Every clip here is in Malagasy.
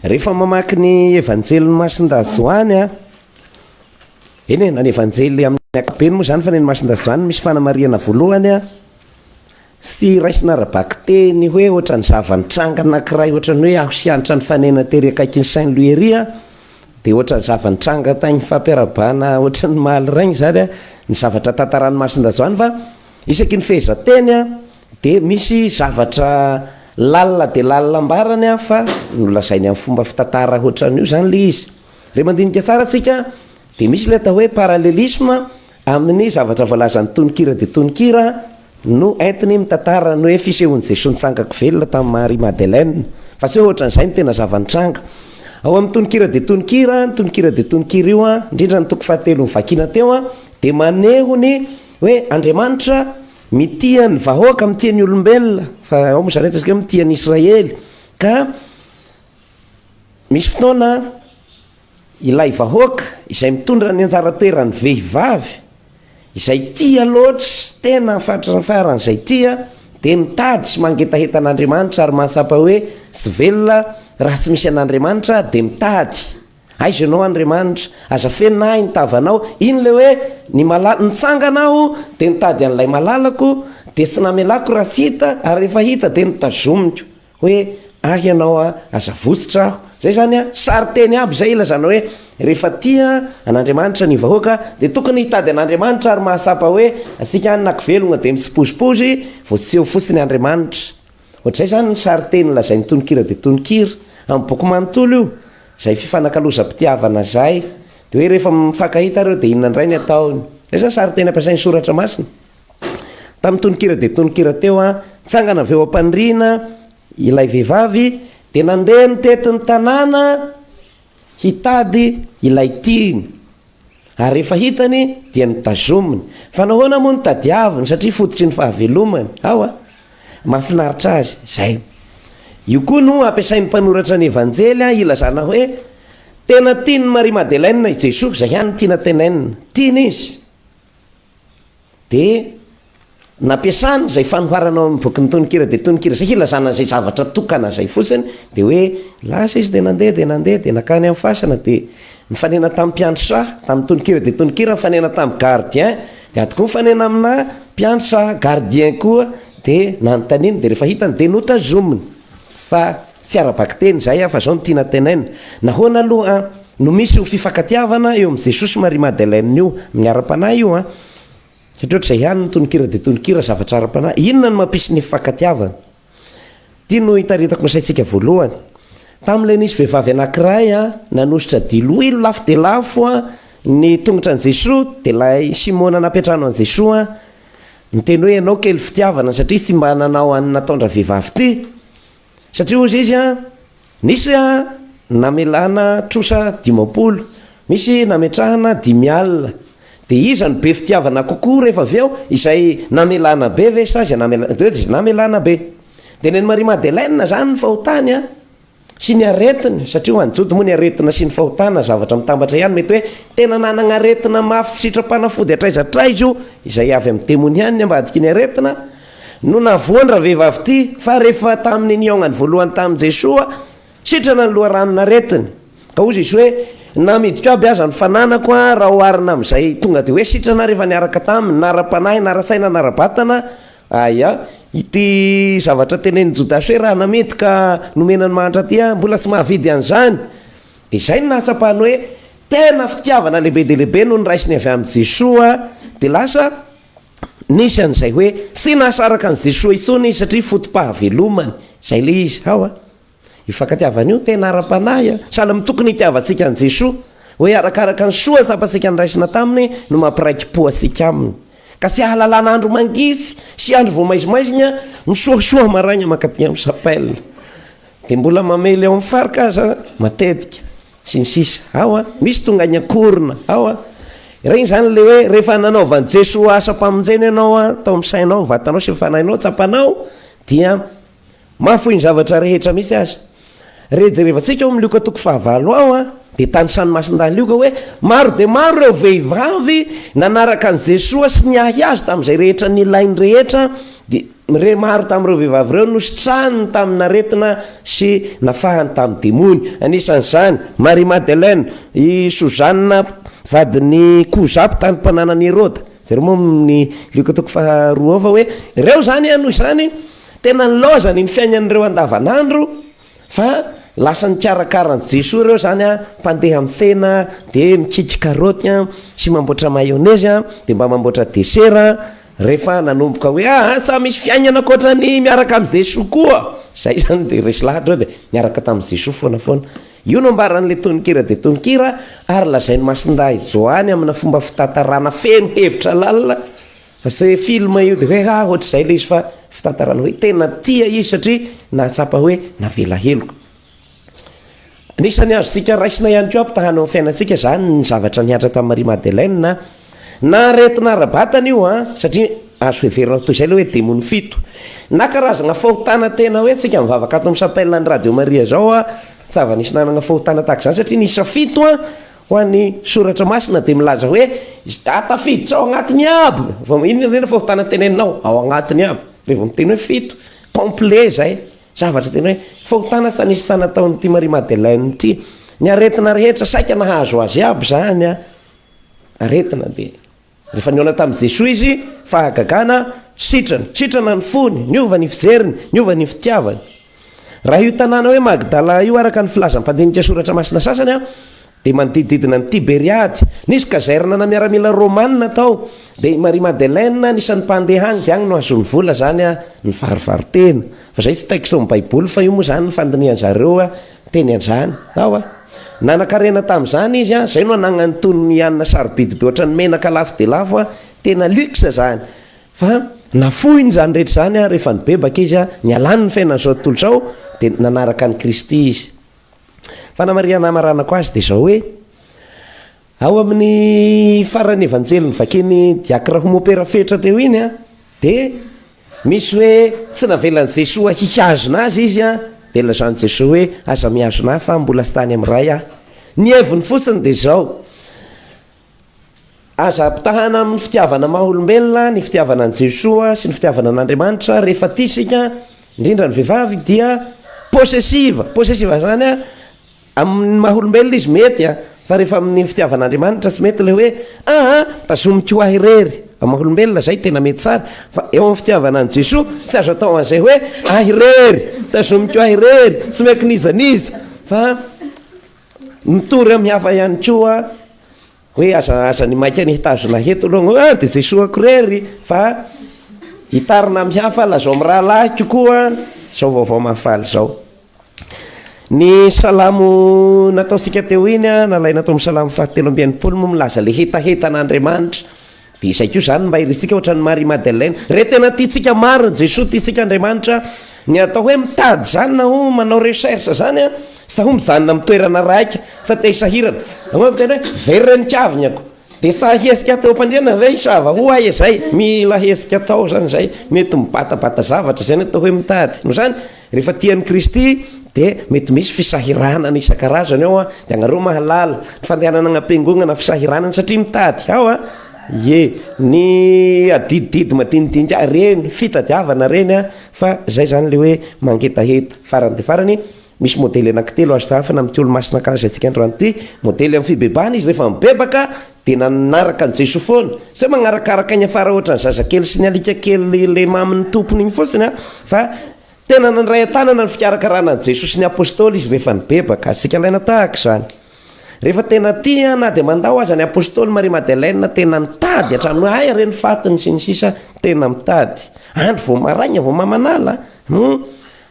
rehefa mamaky ny evanjely masindazoany a eny na ny evanjely amin'ny akabeny moa zany fa ny masindazoany misy fanamariana voalohany a sy raisina arabaky teny hoe ohatra ny zavanitranga anankiray ohatrany hoe aho sy anitra ny fanena tery akaiky ny Saint Louis dia ohatra ny zavanitranga tany fampiarabana ohatra ny maly raigny zany a ny zavatra tantarany masindazoany fa isaky ny fehezanteny a dia misy zavatra lalina dia lalina ambarany a fa nolazainy amin'ny fomba fitantara ohatran'io zany le izy re mandinika tsara atsika dia misy le atao hoe parallelisme amin'ny zavatra voalazan'ny tononkira dia tononkira no entiny mitantara no hoe fisehon'i Jesosy nitsangako velona tamin'ny Marie Madeleine fa tsy hoe ohatran'izay ny tena zavanitranga ao amin'ny tononkira dia tononkira io a indrindra ny toko fahatelo nyvakina teo a dia maneho ny hoe Andriamanitra mitia ny vahoaka mitia ny olombelona fa ao moa zany ataontsika mitia ny Israely ka misy fotoana ilay vahoaka izay mitondra ny anjara-toeran'ny vehivavy izay tia loatra tena fatrafaran'izay tia dia mitady sy mangetahetan'Andriamanitra ary mahatsapa hoe sy velona raha tsy misy an'Andriamanitra dia mitady aiza ianao Andriamanitra azafenina ahy nitavanao iny le hoe nitsanganao dia nitady an'ilay malalako dia tsy namelako raha tsy hita ary rehefa hita dia nitazomiko hoe ahy ianao a azavotsitra aho zay zany a sary teny aby zay ilazana hoe rehefa tia an'Andriamanitra ny vahoaka dia tokony hitady an'Andriamanitra ary mahasapa hoe asika nakivelona dia mitsipozipozy vao tsy eo fotsiny Andriamanitra ohatr'izay zany ny sary teny lazain'ny tononkira dia tononkira amin'ny boky manontolo io zay fifanakaloza-pitiavana zay dia hoe rehefa mifankahita reo dia inona indray ny ataony zay zany sary teny ampiasain'ny soratra masina tamin'ny tononkira dia tononkira teo a tsangana avy eo am-pandriana ilay vehivavy dia nandeha nitetin'ny tanàna hitady ilay tiany ary rehefa hitany dia nitazominy fa nahoana moa ny tadiaviny satria fototry ny fahavelomany ao a mahafinaritra azy zay io koa no ampiasain'ny mpanoratra ny evanjely a ilazana hoe tena tiany Marie Madeleine i Jesosy zay ihany tiana tenainina tiany izy dia nampiasany zay fanoharanao amin'ny boky ny tononkira dia tononkira zay ilazana zay zavatra tokana zay fotsiny dia hoe lasa izy dia nandeha dia nakany amin'ny fasana dia mifanena tamin'ny mpiandry tamin'ny tononkira dia tononkira mifanena tamin'ny gardien dia ato koa mifanena amina mpiandry gardien koa dia nanontaniany dia rehefa hitany dia notazominy fa tsy arabaky teny zay fa zao no tiana tenaina nahoana aloha no misy ho fifankatiavana eo amin'ny Jesosy Marie Madeleine io amin'ny ara-panahy io satria ohatr'izay ihany ny tononkira dia tononkira zavatra ara-panahy inona no mampisy ny fifankatiavana tia no hitaritako ny saintsika voalohany tamin'ilay nisy vehivavy anankiray nanositra diloilo lafo dia lafo ny tongotra an'i Jesosy dia ilay Simona napetrano an'i Jesosy niteny hoe ianao kely fitiavana satria tsy mba nanao any nataondra vehivavy ty satria ozy izy nisy namelana trosa 50 misy nametrahana 5 alina dia iza no be fitiavana kokoa rehefa avy eo izay namelana be ve sa namelana be dia ny Marie Madeleine zany ny fahotany sy ny aretina satria ho anjody moa ny aretina sy ny fahotana zavatra mitambatra ihany mety hoe tena nanana aretina mafy sy sitrapanafody atraizatraiza io izay avy amin'ny témoignany ambadiky ny aretina no navoany raha vehivavy ty fa rehefa tamin'ny niongany voalohany tamin'i Jesosy sitrana ny loharanona aretiny ka ozy izy hoe namidiko aby aza ny fananako raha oharina amin'izay tonga dia hoe sitrana rehefa niaraka taminy nara-panahy nara-saina nara-batana aya ity zavatra tenen'ny Jodasy hoe raha namidika nomenany mahantra ty mbola tsy mahavidy an'izany dia izay no nahatsapahany hoe tena fitiavana lehibe dia lehibe no nyraisiny avy amin'ny Jesosy dia lasa nisy an'izay hoe sy nahasaraka an'i Jesosy itsony satria fotom-pahavelomany zay le izy ao ifankatiavana io tena ara-panahy sahala mitokony hitiavantsika an'i Jesosy hoe arakaraka ny soa zapatsika nyraisina taminy no mampiraiki-po asika aminy ka sy ahalalana andro mangisy sy andro vao maizimaizina misoasoa maraigna makaty amin'ny sapelle dia mbola mamely ao amin'ny farika aza matetika sy ny sisa ao misy tonga ny akorona ao regny zany le hoe rehefa nanaovan'i Jesosy asa-pamonjena ianao tao amin'ny sainao vatanao sy mifanahinao tsapanao dia mahafoy ny zavatra rehetra misy azy rejerevantsika ao amin'ny lioka toko 9 ao dia tany Sanomasin-dalioka hoe maro dia maro ireo vehivavy nanaraka an'i Jesosy sy niahy azy tamin'izay rehetra nilainy rehetra dia re maro tamin'ireo vehivavy reo nositranony taminaretina sy nafahany tamin'ny demony. Anisan'izany Marie Madeleine, i Suzanne vadiny Kozapy tany mpananany Herôda. Zareo moa ny liokatoko faharoava hoe reo zany noho izany tena nilozany ny fiainan'ireo andavanandro fa lasa nikarakaran' Jesosy reo zany mpandeha amin'ny tsena de mikiky karaoty sy mamboatra mayonnaise de mba mamboatra dessert rehefa nanomboka hoe sa misy fiainana koatra ny miaraka amin'ny Jesosy koa zay zany de resy lahatra de miaraka tamin'ny Jesosy foana io no ambaran'le tonikira de tonikira ary lazainy Masindahy Joany amina fomba fitantarana feno hevitra lalina fa se film io de hoe ohatr'izay le izy fa fitantarana hoe tena tia izy satria nahatsapa hoe navela heloko. Anisany azontsika raisina ihany koa ampitahana amin'ny fiainantsika zany ny zavatra niatra tamin'ny Marie Madeleine na retina rabatana io satria azo heverina toy izay le hoe demony fito na karazana fahotana tena hoe tsika mivavaka ato amin'ny sapelina ny Radio Maria zao tsy avanisy nanana fahotana tahaka izany satria nisa fito ho an'ny soratra masina de milaza hoe atafiditra ao agnatiny aby vao iny rena fahotana teneninao ao agnatiny aby rehefa miteny hoe fito complet zay zavatra tena hoe fahotana sy tanisy sana taon'ity Marie Madeleine ity ny aretina rehetra saika nahazo azy aby zany aretina de rehefa niona tamin'ny Jesosy izy fahagagana sitrana ny fony niova ny fijeriny niova ny fitiavany. Raha io tanàna hoe Magdala io araka ny filazam-pandinika soratra masina sasany de manodididina ny Tiberiady nisy kazerina na miaramila Romanina tao de Marie Madeleine nisan'ny mpandeha any de agny no azony vola zany ny varivaritena fa zay tsy texte amin'ny Baiboly fa io moa zany ny fandinian'zareo teny an'izany ao nanakarena tamin'izany izy zay no anagnany tony anina sarobidy be ohatrany menaka lafo de lafo tena luxe zany fa nafoiny zany rehetra zany rehefa nibebaka izy nialany ny fiainan'izao tontolo zao de nanaraka ny Kristy izy. Fanamariana maranako azy de zao hoe ao amin'ny farany evanjely nivakeny diakra homopera fetra teo iny de misy hoe tsy navelan'i Jesosy hihazona azy izy de lazany Jesosy hoe aza mihazona fa mbola sy tany amin'ray ny heviny fotsiny de zao aza ampitahana amin'ny fitiavana maha-olombelona ny fitiavana an' Jesosy sy ny fitiavana an'Andriamanitra rehefa tisika indrindra ny vehivavy dia possessiva zany amin'ny maha-olombelona izy mety fa rehefa amin'ny fitiavan'Andriamanitra tsy mety le hoe tazomiko ahy rery amin'ny maha-olombelona zay tena mety tsara fa eo amin'ny fitiavana an' Jesosy tsy azo atao an'izay hoe ahy rery tazomiko ahy rery tsy mekinizaniza fa mitory amin'ny hafa ihany koa hoe aza ny maika ny hitazona heto aloha de Jesosy ako rery fa hitarina amin'ny hafa lazao amin'ny rahalahy kokoa zao vaovao mahafaly zao. Ny salamo nataontsika teo iny nalaina tao amin'ny salamo fahatelo amby enimpolo moa milaza le hetahetan'Andriamanitra de izay koa zany mba irisika ohatran'ny Marie Madeleine re tena tiatsika mariny Jesosy tiatsika Andriamanitra ny atao hoe mitady zany na ho manao recherche zany sy ho mijanona amin'ny toerana raiky sa te hisahirana tena hoe very nitiaviny ako de sa hesika teo am-pandriana ve isava ho ay zay mila hesika tao zany zay mety mibatabata zavatra zay ny atao hoe mitady no zany rehefa tian'ny Kristy de mety misy fisahiranana isan-karazany ao de agnareo mahalala ny fandehanana agnam-piangonana fisahiranana satria mitady ao ny adidididy madinidinika reny fitadiavana reny fa zay zany le hoe mangetaheta farany de farany misy modely anankitelo azo tafana amin'ny olo masina karaza antsika androany ity modely amin'ny fibebahana izy rehefa mibebaka de nanaraka an' Jesosy foana sy hoe magnarakaraka ny afara ohatra ny zazakely sy ny alika kely le mamin'ny tompony iny fotsiny fa tena nandray an-tanana ny fikarakarana an' Jesosy ny apôstôly izy rehefa nibebaka sika laina tahaka zany rehefa tena tia na de mandao aza ny apôstôly Marie Madeleine tena mitady hatramin'ny ay reny fatiny sy ny sisa tena mitady andro vao maraigna vao mamanala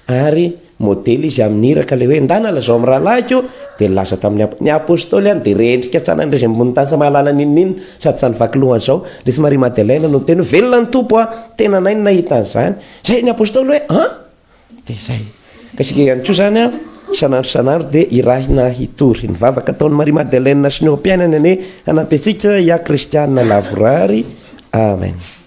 ary modely izy amin'ny iraka le hoe ndana lazao amin'ny rahalahy keo de laza tamin'ny apôstôly any de rehendrika tsanany rezy ambony tany sa mahalala ninina sady sa nivaky lohany zao lesy Marie Madeleine no teny velona ny tompo tena nainy nahita an'izany zay ny apôstôly hoe de zay kasika ihany koa zany sanandro de irahina hitory ny vavaka ataon'ny Marie Madeleine sy ny ompiainany ane anampy antsika ia kristianina lavorary amen.